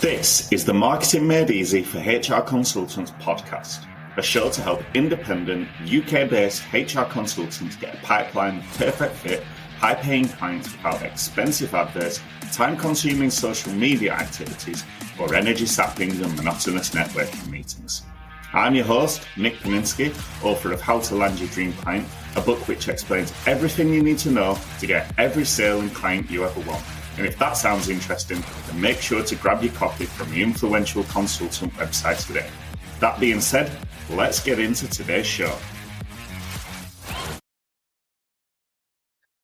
This is the Marketing Made Easy for HR Consultants podcast, a show to help independent UK-based HR consultants get a pipeline of perfect fit, high-paying clients without expensive adverts, time-consuming social media activities, or energy-sapping and monotonous networking meetings. I'm your host, Nick Paninsky, author of How to Land Your Dream Client, a book which explains everything you need to know to get every sale and client you ever want. And if that sounds interesting, then make sure to grab your copy from the influential consultant website today. That being said, let's get into today's show.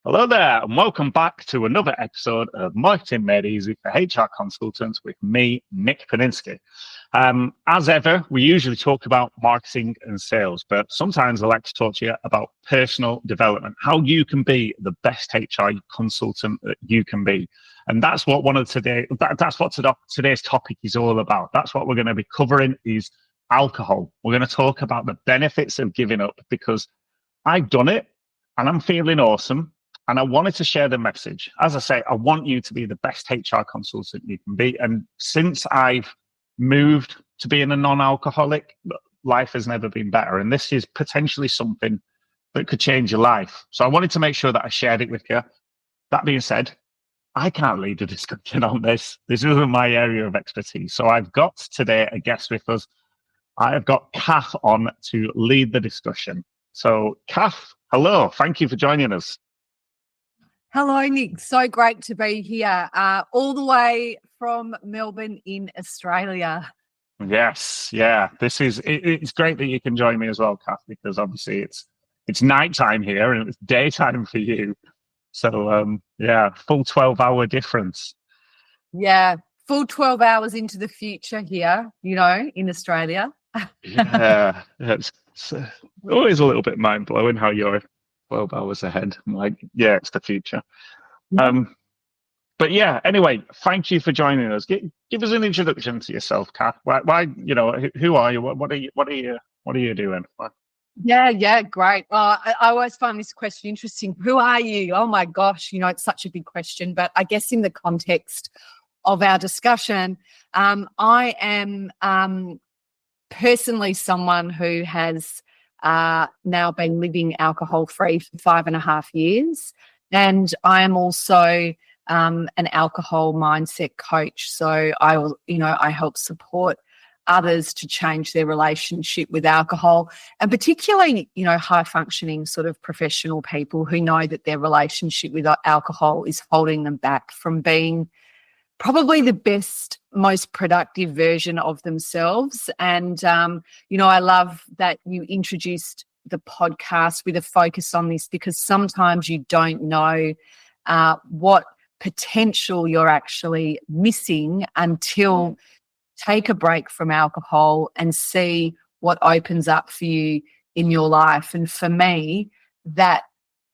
Hello there, and welcome back to another episode of Marketing Made Easy for HR Consultants with me, Nick Paninsky. As ever, we usually talk about marketing and sales, but sometimes I like to talk to you about personal development, how you can be the best HR consultant that you can be. And that's what today's topic is all about. That's what we're going to be covering is alcohol. We're going to talk about the benefits of giving up because I've done it and I'm feeling awesome. And I wanted to share the message. As I say, I want you to be the best HR consultant you can be. And since I've moved to being a non-alcoholic, life has never been better. And this is potentially something that could change your life. So I wanted to make sure that I shared it with you. That being said, I can't lead a discussion on this. This isn't my area of expertise. So I've got today a guest with us. I have got Kath on to lead the discussion. So Kath, hello. Thank you for joining us. Hello, Nick. So great to be here, all the way from Melbourne in Australia. Yes, yeah. It's great that you can join me as well, Kath, because obviously it's nighttime here and it's daytime for you. So full 12-hour difference. Yeah, full 12 hours into the future here, in Australia. Yeah, it's always a little bit mind-blowing how you're 12 hours ahead. I'm like, yeah, it's the future. But yeah, anyway, thank you for joining us. Give us an introduction to yourself, Kath. Why who are you? What are you doing? Yeah, great. I always find this question interesting. Who are you? Oh my gosh, it's such a big question. But I guess in the context of our discussion, I am personally someone who has now been living alcohol-free for 5.5 years. And I am also an alcohol mindset coach. So I help support others to change their relationship with alcohol, and particularly, high-functioning sort of professional people who know that their relationship with alcohol is holding them back from being probably the best, most productive version of themselves. And, I love that you introduced the podcast with a focus on this because sometimes you don't know what potential you're actually missing until take a break from alcohol and see what opens up for you in your life. And for me, that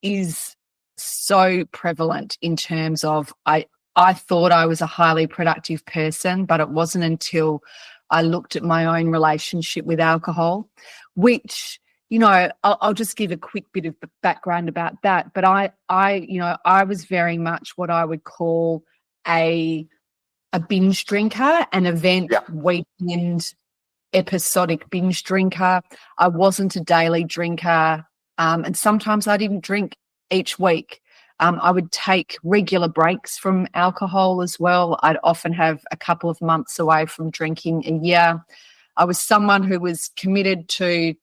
is so prevalent in terms of I thought I was a highly productive person, but it wasn't until I looked at my own relationship with alcohol, which, I'll just give a quick bit of background about that. But I was very much what I would call a binge drinker, an event weekend episodic binge drinker. I wasn't a daily drinker, and sometimes I didn't drink each week. I would take regular breaks from alcohol as well. I'd often have a couple of months away from drinking a year. I was someone who was committed to,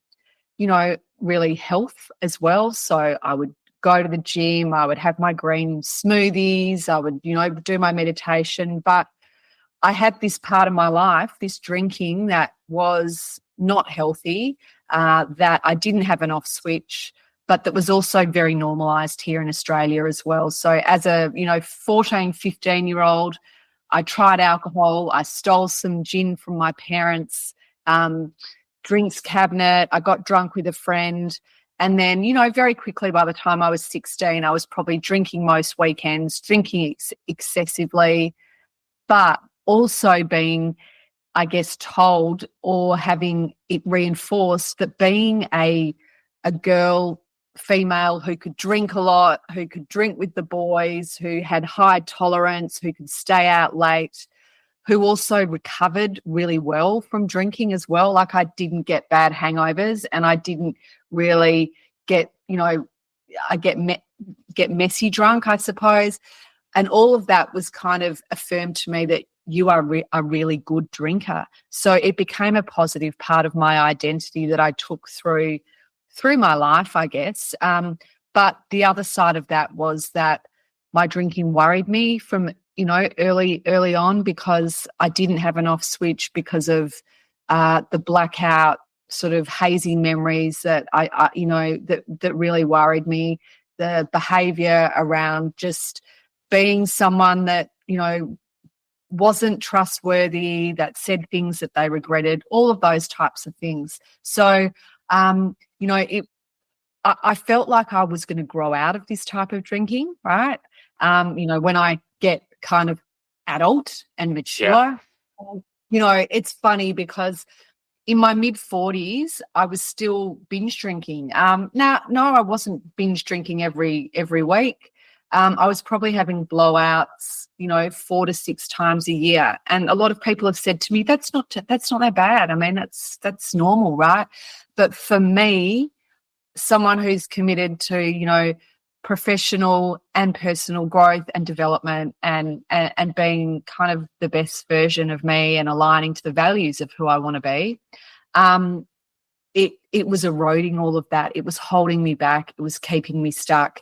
really health as well. So I would go to the gym, I would have my green smoothies, I would, do my meditation. But I had this part of my life, this drinking that was not healthy, that I didn't have an off switch, but that was also very normalised here in Australia as well. So as a, 14, 15-year-old, I tried alcohol. I stole some gin from my parents' drinks cabinet. I got drunk with a friend. And then, very quickly by the time I was 16, I was probably drinking most weekends, drinking excessively, but also being, I guess, told or having it reinforced that being a girl, female who could drink a lot, who could drink with the boys, who had high tolerance, who could stay out late, who also recovered really well from drinking as well. Like, I didn't get bad hangovers, and I didn't really get, get messy drunk, I suppose. And all of that was kind of affirmed to me that you are a really good drinker. So it became a positive part of my identity that I took through my life, I guess. But the other side of that was that my drinking worried me from, early on, because I didn't have an off switch because of the blackout sort of hazy memories that that really worried me. The behavior around just being someone that, wasn't trustworthy, that said things that they regretted, all of those types of things. So, I felt like I was going to grow out of this type of drinking, right? When I get kind of adult and mature, it's funny because in my mid-40s, I was still binge drinking. Now, no, I wasn't binge drinking every week. I was probably having blowouts, 4 to 6 times a year. And a lot of people have said to me, that's not that bad. I mean, that's normal, right? But for me, someone who's committed to, professional and personal growth and development and being kind of the best version of me and aligning to the values of who I want to be, it was eroding all of that. It was holding me back. It was keeping me stuck.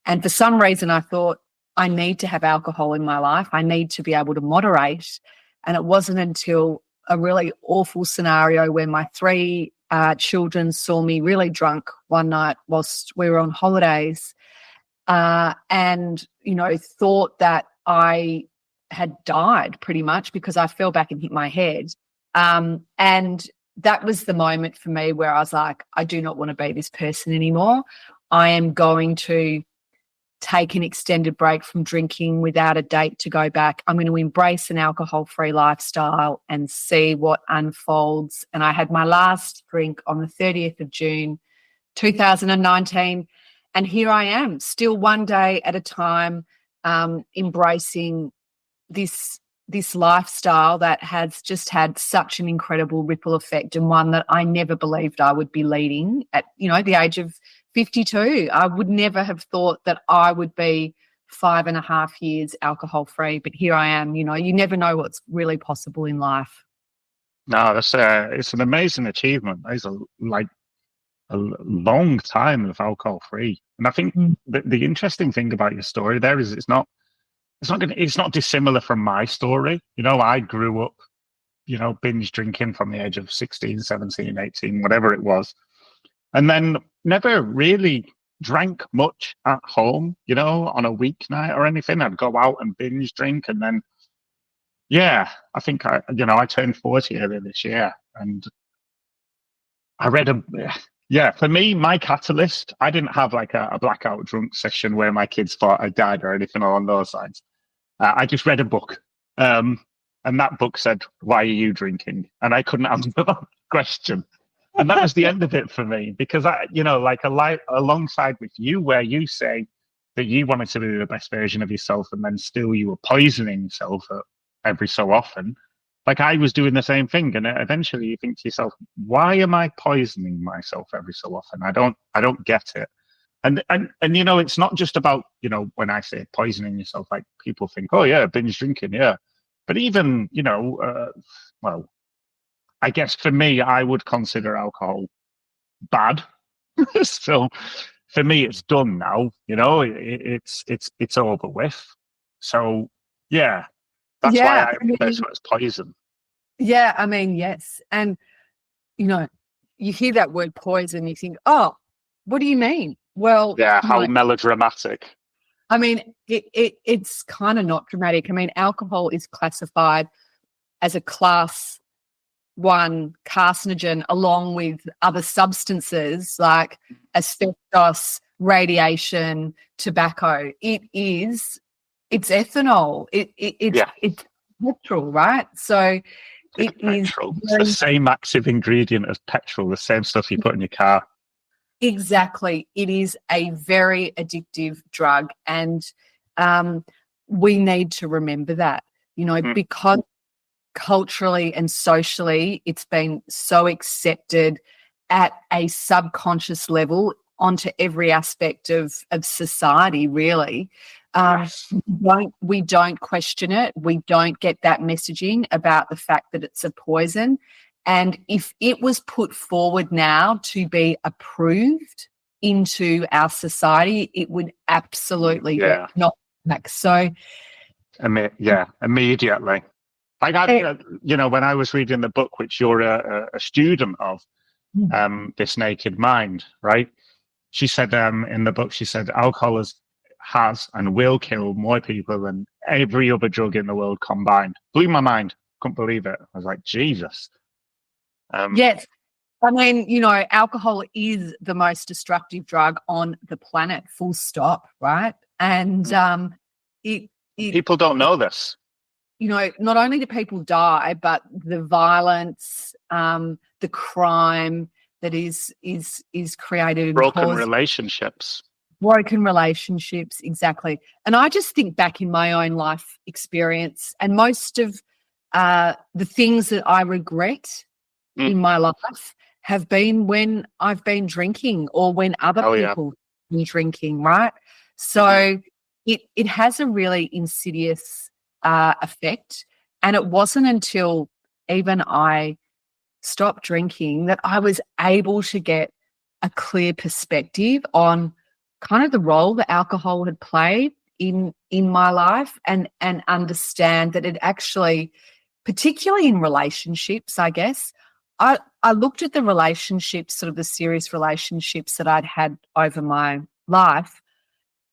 And for some reason, I thought, I need to have alcohol in my life. I need to be able to moderate. And it wasn't until a really awful scenario where my 3 children saw me really drunk one night whilst we were on holidays, and, thought that I had died pretty much because I fell back and hit my head. And that was the moment for me where I was like, I do not want to be this person anymore. I am going to take an extended break from drinking without a date to go back. I'm going to embrace an alcohol-free lifestyle and see what unfolds. And I had my last drink on the 30th of June, 2019. And here I am, still one day at a time, embracing this lifestyle that has just had such an incredible ripple effect, and one that I never believed I would be leading at, the age of 52. I would never have thought that I would be 5.5 years alcohol free, but here I am. You never know what's really possible in life. No, it's an amazing achievement. It's a long time of alcohol free, and I think the interesting thing about your story there is it's not dissimilar from my story. I grew up, binge drinking from the age of 16, 17, 18, whatever it was. And then never really drank much at home, on a weeknight or anything. I'd go out and binge drink. And then, I think I turned 40 earlier this year. And I read for me, my catalyst, I didn't have like a blackout drunk session where my kids thought I died or anything along those lines. I just read a book. And that book said, "Why are you drinking?" And I couldn't answer that question. And that was the end of it for me, because alongside with you, where you say that you wanted to be the best version of yourself, and then still you were poisoning yourself every so often. Like, I was doing the same thing, and eventually you think to yourself, why am I poisoning myself every so often? I don't get it. And it's not just about, when I say poisoning yourself, like people think, oh yeah, binge drinking, yeah. But even, I guess for me, I would consider alcohol bad. So for me, it's done now. It's over with. So that's why I refer to it as poison. Yeah, I mean, yes. And you hear that word poison, you think, oh, what do you mean? Well, how melodramatic. I mean, it's kind of not dramatic. I mean, alcohol is classified as a class 1 carcinogen, along with other substances like asbestos, radiation, tobacco. It's ethanol. It's petrol, right? So it's petrol. It's the same active ingredient as petrol, the same stuff you put in your car. Exactly. It is a very addictive drug, and we need to remember that, because culturally and socially, it's been so accepted at a subconscious level onto every aspect of society, really. Yes. We don't question it. We don't get that messaging about the fact that it's a poison. And if it was put forward now to be approved into our society, it would absolutely get knocked back. So, immediately. Like when I was reading the book, which you're a student of, This Naked Mind, right? She said in the book, she said alcohol has and will kill more people than every other drug in the world combined. Blew my mind. Couldn't believe it. I was like, Jesus. Yes. I mean, alcohol is the most destructive drug on the planet, full stop, right? And people don't know this. Not only do people die, but the violence, the crime that is created, broken relationships, exactly. And I just think back in my own life experience, and most of the things that I regret in my life have been when I've been drinking or when other people have been drinking, right? So it has a really insidious effect. And it wasn't until even I stopped drinking that I was able to get a clear perspective on kind of the role that alcohol had played in my life, and understand that it actually, particularly in relationships, I guess, I looked at the relationships, sort of the serious relationships that I'd had over my life,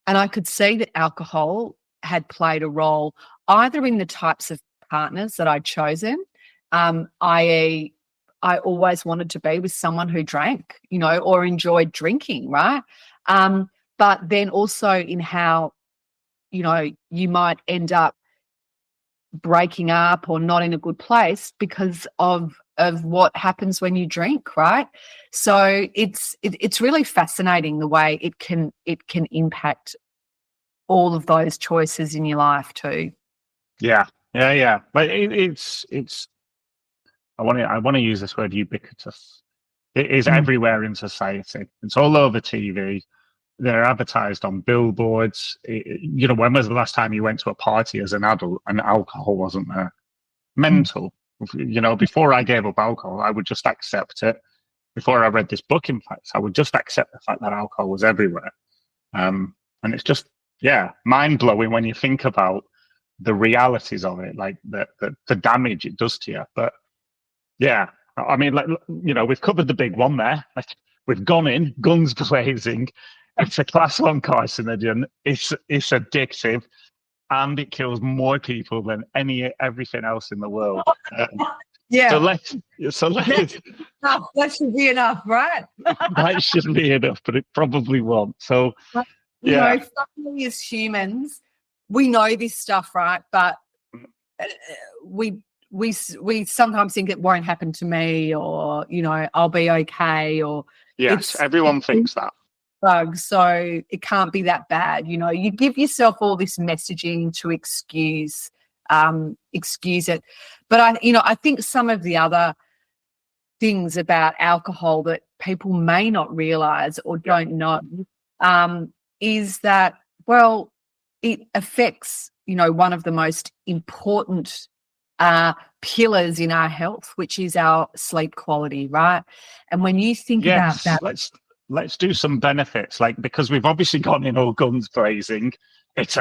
and I could see that alcohol had played a role either in the types of partners that I'd chosen, i.e., I always wanted to be with someone who drank, or enjoyed drinking, right? But then also in how, you might end up breaking up or not in a good place because of what happens when you drink, right? So it's really fascinating the way it can impact all of those choices in your life too. Yeah. But it's. I want to use this word, ubiquitous. It is everywhere in society. It's all over TV. They're advertised on billboards. When was the last time you went to a party as an adult and alcohol wasn't there? Mental. Before I gave up alcohol, I would just accept it. Before I read this book, in fact, I would just accept the fact that alcohol was everywhere. And it's just, mind blowing when you think about the realities of it, like the damage it does to you. But I mean, we've covered the big one there. Like, we've gone in, guns blazing. It's a class 1 carcinogen. It's addictive, and it kills more people than everything else in the world. So let's. That should be enough, right? That should be enough, but it probably won't. So, finally, as humans, we know this stuff, right? But we sometimes think it won't happen to me, or I'll be okay, or everyone thinks that. So it can't be that bad. You give yourself all this messaging to excuse it. But I think some of the other things about alcohol that people may not realize or don't know is that, well, it affects, one of the most important pillars in our health, which is our sleep quality, right? And when you think about that, let's do some benefits, because we've obviously gone in all guns blazing. It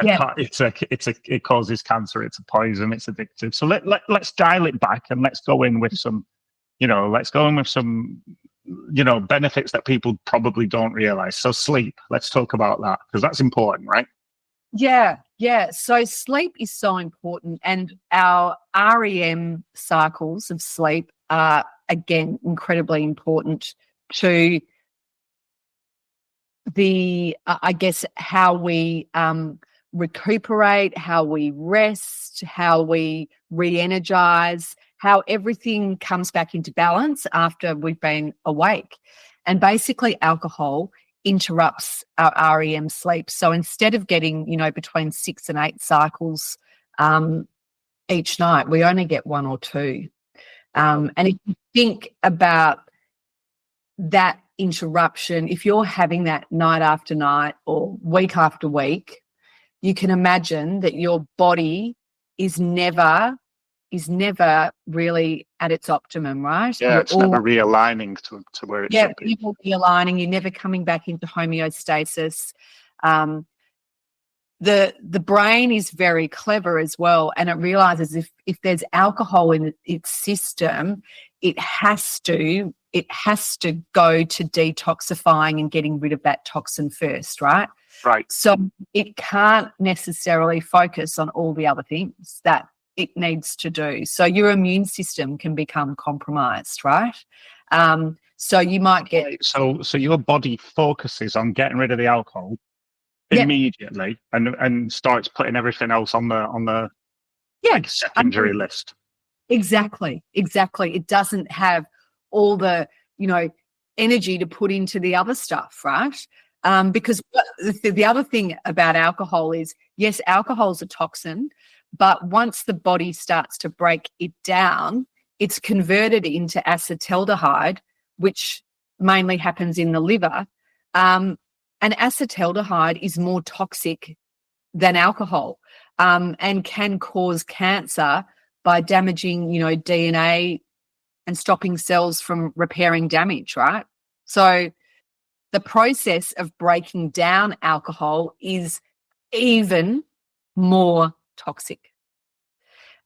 causes cancer. It's a poison. It's addictive. So let's dial it back and let's go in with some benefits that people probably don't realize. So sleep. Let's talk about that, because that's important, right? Yeah. So sleep is so important, and our REM cycles of sleep are, again, incredibly important to the, I guess, how we recuperate, how we rest, how we re-energize, how everything comes back into balance after we've been awake. And basically, alcohol interrupts our REM sleep. So instead of getting, between 6 and 8 cycles each night. We only get one or two. And if you think about that interruption, if you're having that night after night or week after week, you can imagine that your body is never really at its optimum, right? Yeah, it's never realigning to where it should be. You're never realigning. You're never coming back into homeostasis. The brain is very clever as well, and it realizes if there's alcohol in its system, it has to go to detoxifying and getting rid of that toxin first, right? Right. So it can't necessarily focus on all the other things that it needs to do. So your immune system can become compromised, right? So you might get... So your body focuses on getting rid of the alcohol immediately and starts putting everything else on the secondary list. Exactly. It doesn't have all the, energy to put into the other stuff, right? Because the other thing about alcohol is, yes, alcohol is a toxin, but once the body starts to break it down, it's converted into acetaldehyde, which mainly happens in the liver. And acetaldehyde is more toxic than alcohol, and can cause cancer by damaging, DNA and stopping cells from repairing damage, right? So the process of breaking down alcohol is even more toxic.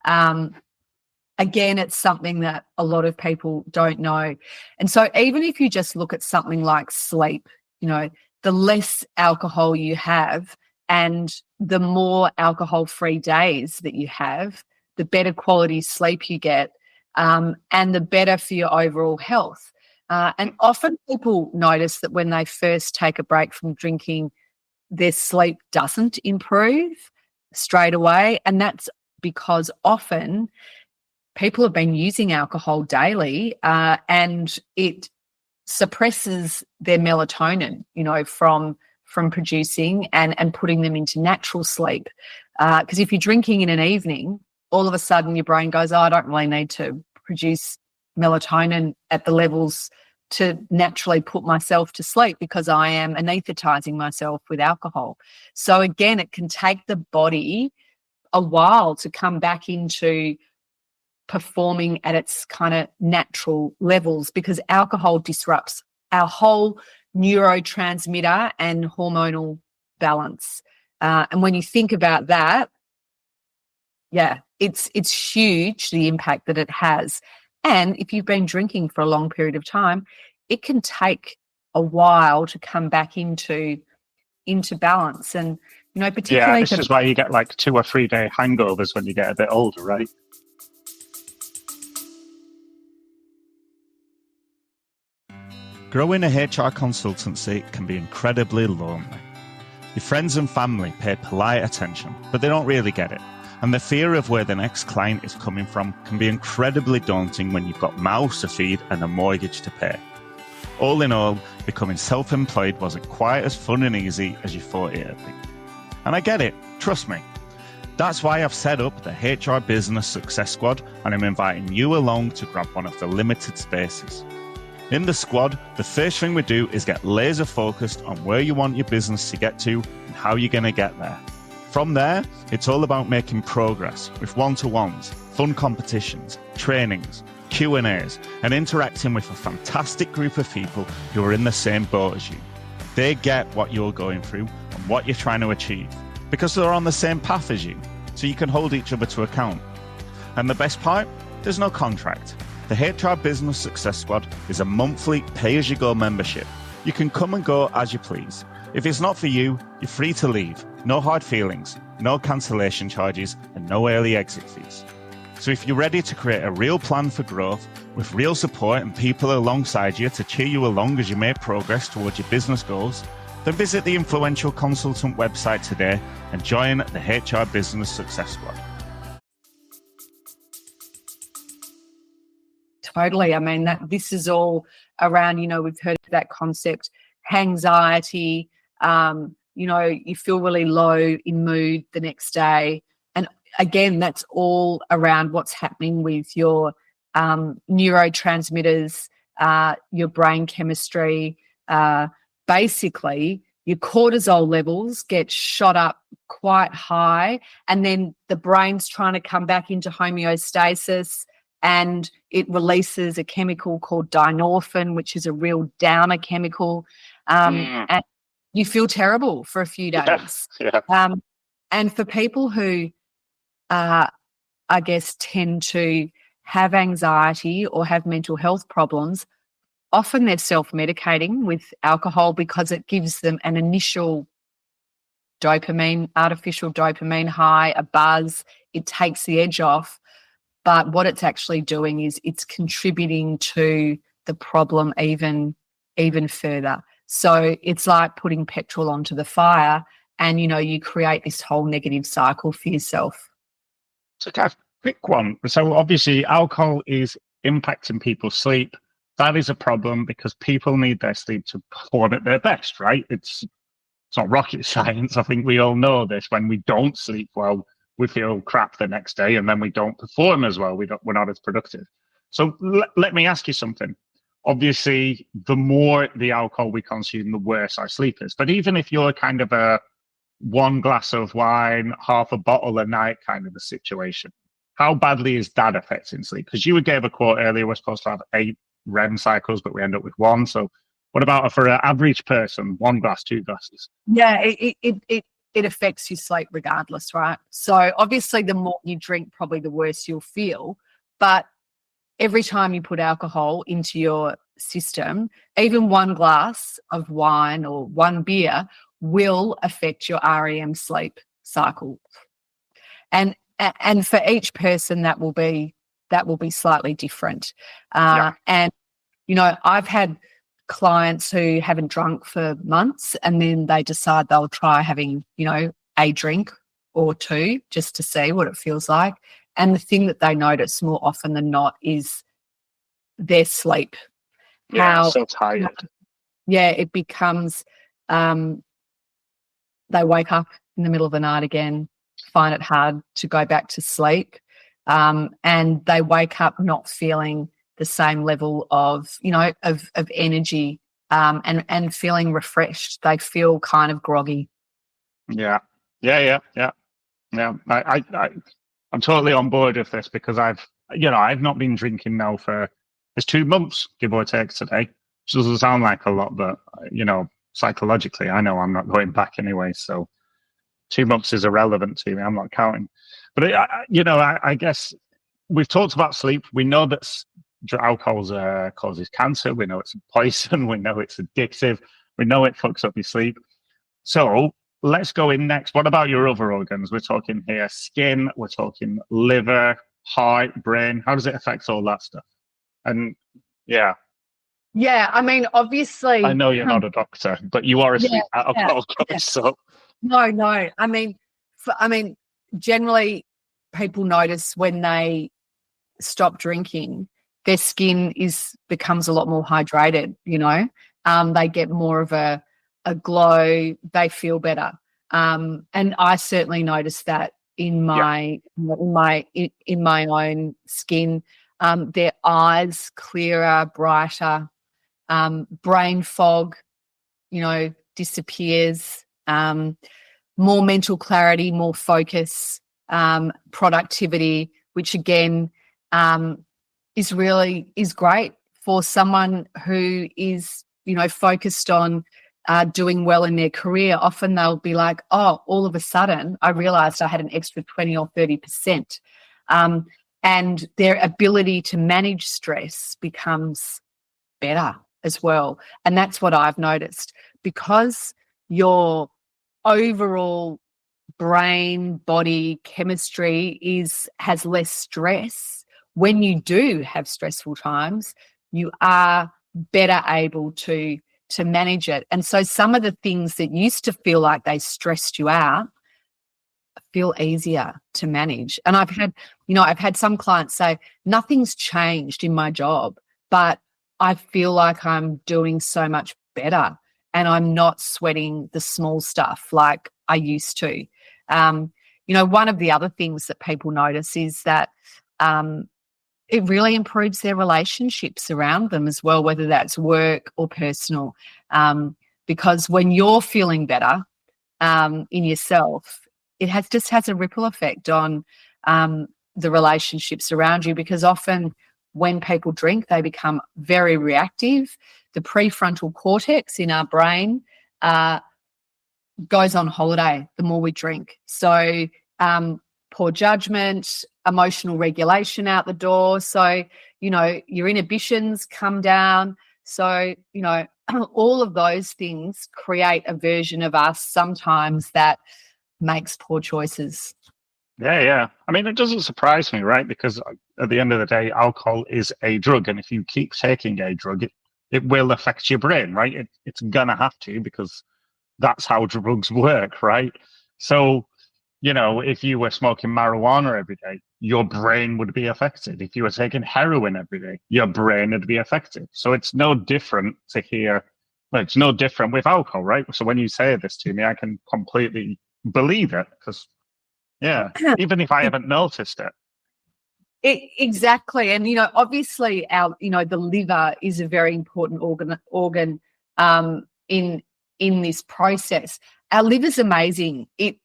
Again, it's something that a lot of people don't know. And so even if you just look at something like sleep, the less alcohol you have and the more alcohol-free days that you have, the better quality sleep you get, and the better for your overall health. And often people notice that when they first take a break from drinking, their sleep doesn't improve straight away. And that's because often people have been using alcohol daily, and it suppresses their melatonin, from producing and putting them into natural sleep. Because if you're drinking in an evening, all of a sudden your brain goes, I don't really need to produce melatonin at the levels to naturally put myself to sleep because I am anesthetizing myself with alcohol. So again, it can take the body a while to come back into performing at its kind of natural levels, because alcohol disrupts our whole neurotransmitter and hormonal balance. And when you think about that, it's huge, the impact that it has. And if you've been drinking for a long period of time, it can take a while to come back into balance. And, particularly... this is why you get like 2 or 3 day hangovers when you get a bit older, right? Growing a HR consultancy can be incredibly lonely. Your friends and family pay polite attention, but they don't really get it. And the fear of where the next client is coming from can be incredibly daunting when you've got mouths to feed and a mortgage to pay. All in all, becoming self-employed wasn't quite as fun and easy as you thought it'd be. And I get it, trust me. That's why I've set up the HR Business Success Squad, and I'm inviting you along to grab one of the limited spaces. In the squad, the first thing we do is get laser focused on where you want your business to get to and how you're going to get there. From there, it's all about making progress with one-to-ones, fun competitions, trainings, Q&As, and interacting with a fantastic group of people who are in the same boat as you. They get what you're going through and what you're trying to achieve because they're on the same path as you, so you can hold each other to account. And the best part? There's no contract. The HR Business Success Squad is a monthly pay-as-you-go membership. You can come and go as you please. If it's not for you, you're free to leave. No hard feelings, no cancellation charges, and no early exit fees. So if you're ready to create a real plan for growth with real support and people alongside you to cheer you along as you make progress towards your business goals, then visit the Influential Consultant website today and join the HR Business Success Squad. Totally. I mean, this is all around, we've heard of that concept, anxiety, you feel really low in mood the next day. And again, that's all around what's happening with your neurotransmitters, your brain chemistry. Basically, your cortisol levels get shot up quite high, and then the brain's trying to come back into homeostasis, and it releases a chemical called dynorphin, which is a real downer chemical, and you feel terrible for a few days. Yeah. And for people who, I guess, tend to have anxiety or have mental health problems, often they're self-medicating with alcohol because it gives them an initial artificial dopamine high, a buzz. It takes the edge off. But what it's actually doing is it's contributing to the problem even further. So it's like putting petrol onto the fire, and, you create this whole negative cycle for yourself. So, Kath, quick one. So obviously alcohol is impacting people's sleep. That is a problem because people need their sleep to perform at their best, right? It's not rocket science. I think we all know this. When we don't sleep well, we feel crap the next day, and then we don't perform as well. We're not as productive. So let me ask you something. Obviously, the more the alcohol we consume, the worse our sleep is. But even if you're kind of a one glass of wine, half a bottle a night kind of a situation, how badly is that affecting sleep? Because you gave a quote earlier, we're supposed to have 8 REM cycles, but we end up with 1. So what about for an average person, 1 glass, 2 glasses? Yeah, it affects your sleep regardless, right? So obviously the more you drink, probably the worse you'll feel. But every time you put alcohol into your system, even 1 glass of wine or 1 beer will affect your REM sleep cycle. And for each person that will be slightly different. And I've had clients who haven't drunk for months, and then they decide they'll try having a drink or 2 just to see what it feels like. And the thing that they notice more often than not is their sleep. Yeah, so tired. Yeah, it becomes they wake up in the middle of the night again, find it hard to go back to sleep, and they wake up not feeling the same level of energy, and feeling refreshed. They feel kind of groggy. Yeah. I'm totally on board with this because I've not been drinking now for it's 2 months, give or take today, which doesn't sound like a lot, but psychologically, I know I'm not going back anyway. So 2 months is irrelevant to me. I'm not counting. But I guess we've talked about sleep. We know that alcohol causes cancer. We know it's a poison. We know it's addictive. We know it fucks up your sleep. So let's go in next. What about your other organs? We're talking here skin. We're talking liver, heart, brain. How does it affect all that stuff? And yeah. I mean, obviously, I know you're not a doctor, but you are a sleep alcohol coach. So no. I mean, generally, people notice when they stop drinking, their skin becomes a lot more hydrated. They get more of a glow. They feel better, and I certainly noticed that in my own skin. Their eyes clearer, brighter. Brain fog, disappears. More mental clarity, more focus, productivity, which again is great for someone who is focused on doing well in their career. Often they'll be like, oh, all of a sudden I realized I had an extra 20 or 30%. And their ability to manage stress becomes better as well. And that's what I've noticed, because your overall brain body chemistry has less stress. When you do have stressful times, you are better able to manage it. And so some of the things that used to feel like they stressed you out feel easier to manage. And I've had some clients say, nothing's changed in my job, but I feel like I'm doing so much better and I'm not sweating the small stuff like I used to. one of the other things that people notice is that it really improves their relationships around them as well, whether that's work or personal. Because when you're feeling better in yourself, it just has a ripple effect on the relationships around you, because often when people drink, they become very reactive. The prefrontal cortex in our brain goes on holiday the more we drink. So poor judgment, emotional regulation out the door. So, your inhibitions come down. So, all of those things create a version of us sometimes that makes poor choices. Yeah. I mean, it doesn't surprise me, right? Because at the end of the day, alcohol is a drug. And if you keep taking a drug, it will affect your brain, right? It's going to have to, because that's how drugs work, right? So, if you were smoking marijuana every day, your brain would be affected. If you were taking heroin every day, your brain would be affected. So it's no different it's no different with alcohol, right? So when you say this to me, I can completely believe it, because, even if I haven't noticed it. Exactly. And, obviously the liver is a very important organ in this process. Our liver's amazing. It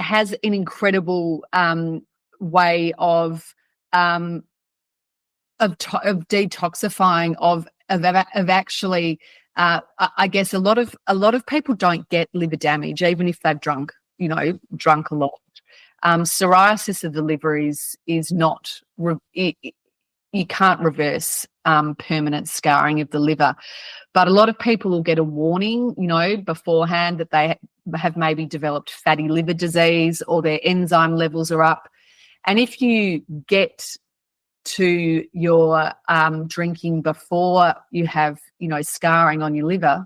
has an incredible way of detoxifying, of actually. I guess a lot of people don't get liver damage, even if they've drunk a lot. Psoriasis of the liver is not. You can't reverse permanent scarring of the liver. But a lot of people will get a warning, beforehand, that they have maybe developed fatty liver disease or their enzyme levels are up. And if you get to your drinking before you have, scarring on your liver,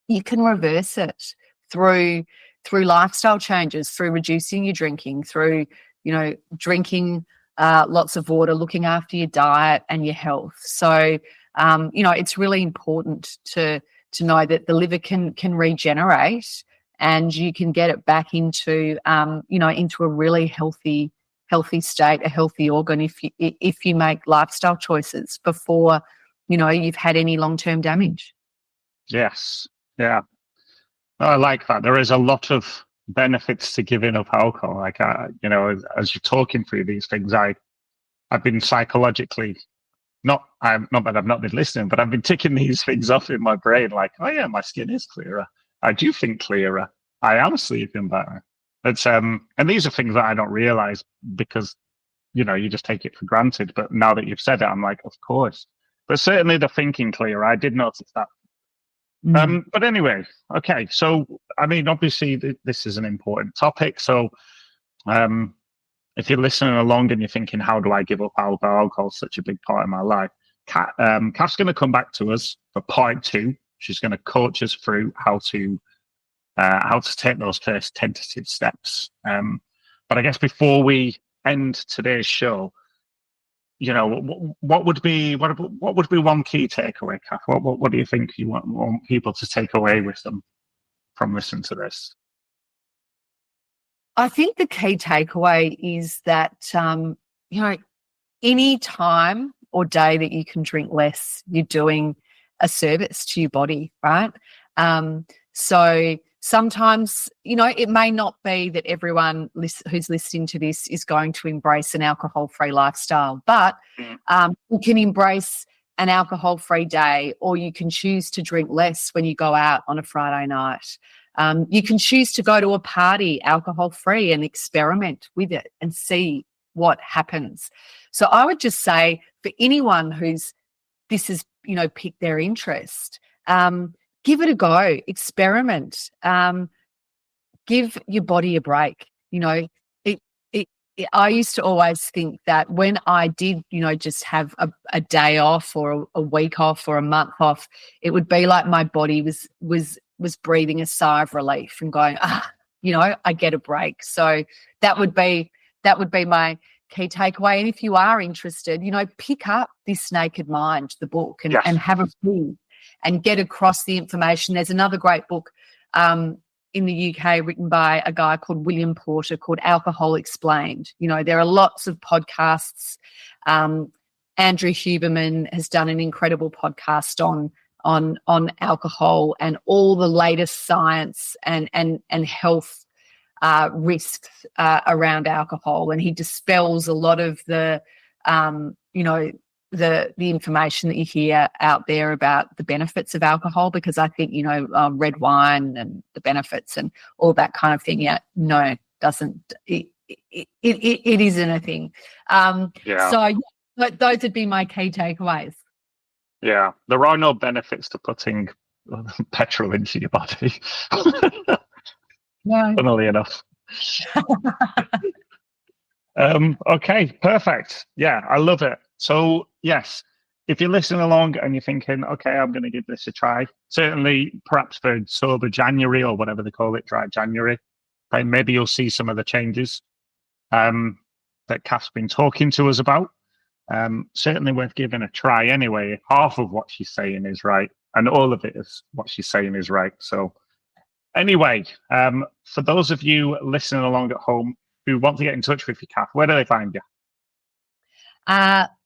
you can reverse it through lifestyle changes, through reducing your drinking, through, drinking lots of water, looking after your diet and your health. So, it's really important to know that the liver can regenerate, and you can get it back into, into a really healthy state, a healthy organ, if you make lifestyle choices before, you've had any long-term damage. Yes. Yeah. I like that. There is a lot of benefits to giving up alcohol. Like, as you're talking through these things, I've been psychologically not that I've not been listening, but I've been ticking these things off in my brain. Like, oh yeah, my skin is clearer. I do think clearer. I am sleeping better. It's and these are things that I don't realize, because you just take it for granted. But now that you've said it, I'm like, of course. But certainly the thinking clearer, I did notice that. But anyway, okay. So, I mean, obviously this is an important topic. So, if you're listening along and you're thinking, how do I give up alcohol? Alcohol is such a big part of my life. Kath's going to come back to us for part 2. She's going to coach us through how to take those first tentative steps. But I guess before we end today's show, what would be one key takeaway, Kath? What do you think you want people to take away with them from listening to this? I think the key takeaway is that, any time or day that you can drink less, you're doing a service to your body, right? So sometimes, it may not be that everyone who's listening to this is going to embrace an alcohol-free lifestyle, but you can embrace an alcohol-free day, or you can choose to drink less when you go out on a Friday night. You can choose to go to a party alcohol-free and experiment with it and see what happens. So I would just say, for anyone this has, piqued their interest, give it a go, experiment, give your body a break. I used to always think that when I did, just have a day off or a week off or a month off, it would be like my body was breathing a sigh of relief and going, I get a break. So that would be my key takeaway. And if you are interested, pick up This Naked Mind, the book, and have a read and get across the information. There's another great book in in the UK written by a guy called William Porter called Alcohol Explained. You know, there are lots of podcasts. Andrew Huberman has done an incredible podcast on alcohol and all the latest science and health risks around alcohol, and he dispels a lot of the the information that you hear out there about the benefits of alcohol, because I think red wine and the benefits and all that kind of thing. Yeah, no, doesn't it isn't a thing. So those would be my key takeaways. Yeah, there are no benefits to putting petrol into your body. No. Funnily enough. Okay, perfect. Yeah, I love it. So, yes, if you're listening along and you're thinking, okay, I'm going to give this a try, certainly perhaps for sober January or whatever they call it, dry January, maybe you'll see some of the changes that Kath's been talking to us about. Certainly worth giving a try anyway. If half of what she's saying is right and all of it is what she's saying is right. So anyway, for those of you listening along at home who want to get in touch with you, Kath, where do they find you?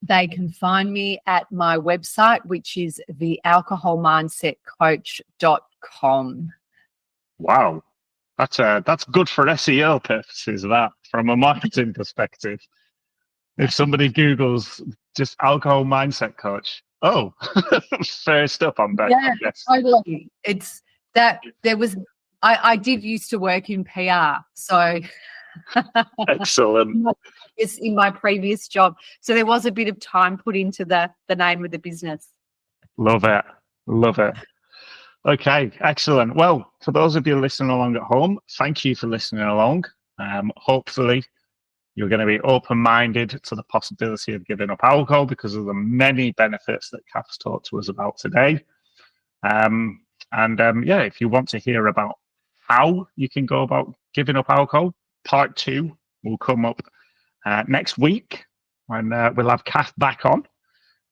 They can find me at my website, which is thealcoholmindsetcoach.com. Wow. That's good for SEO purposes, that, from a marketing perspective. If somebody Googles just alcohol mindset coach, first up on back. Yeah, totally. It's that I did used to work in PR, so excellent. It's in my previous job, so there was a bit of time put into the name of the business. Love it. Okay, excellent. Well, for those of you listening along at home, thank you for listening along. Hopefully you're going to be open-minded to the possibility of giving up alcohol because of the many benefits that Kath's talked to us about today. If you want to hear about how you can go about giving up alcohol, part 2 will come up next week when we'll have Kath back on,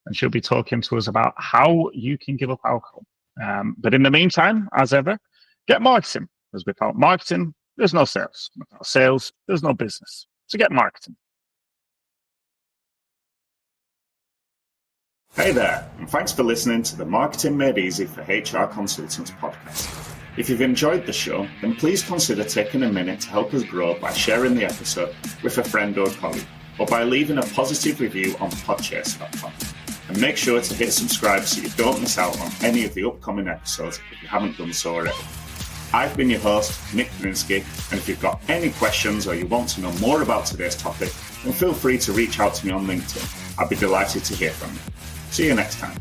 and she'll be talking to us about how you can give up alcohol. But in the meantime, as ever, get marketing. Because without marketing, there's no sales. Without sales, there's no business. So get marketing. Hey there, and thanks for listening to the Marketing Made Easy for HR Consultants podcast. If you've enjoyed the show, then please consider taking a minute to help us grow by sharing the episode with a friend or colleague, or by leaving a positive review on podchase.com. And make sure to hit subscribe so you don't miss out on any of the upcoming episodes if you haven't done so already. I've been your host, Nick Paninsky, and if you've got any questions or you want to know more about today's topic, then feel free to reach out to me on LinkedIn. I'd be delighted to hear from you. See you next time.